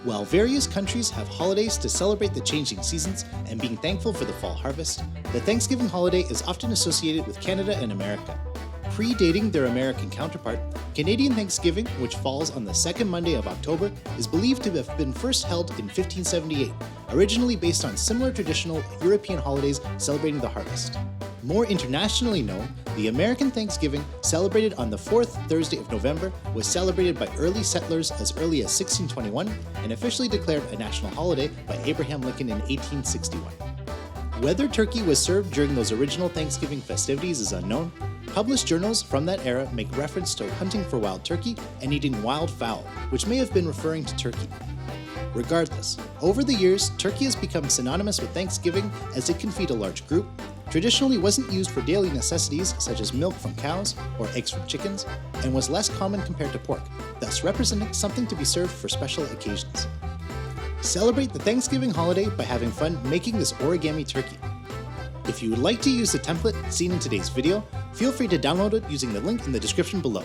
While various countries have holidays to celebrate the changing seasons and being thankful for the fall harvest, the Thanksgiving holiday is often associated with Canada and America. Predating their American counterpart, Canadian Thanksgiving, which falls on the second Monday of October, is believed to have been first held in 1578, originally based on similar traditional European holidays celebrating the harvest. More internationally known, the American Thanksgiving, celebrated on the fourth Thursday of November, was celebrated by early settlers as early as 1621 and officially declared a national holiday by Abraham Lincoln in 1861. Whether turkey was served during those original Thanksgiving festivities is unknown. Published journals from that era make reference to hunting for wild turkey and eating wild fowl, which may have been referring to turkey. Regardless, over the years, turkey has become synonymous with Thanksgiving as it can feed a large group, traditionally wasn't used for daily necessities such as milk from cows or eggs from chickens, and was less common compared to pork, thus representing something to be served for special occasions. Celebrate the Thanksgiving holiday by having fun making this origami turkey. If you would like to use the template seen in today's video, feel free to download it using the link in the description below.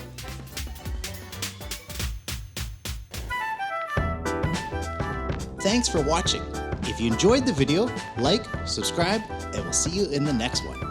Thanks for watching. If you enjoyed the video, like, subscribe, and we'll see you in the next one.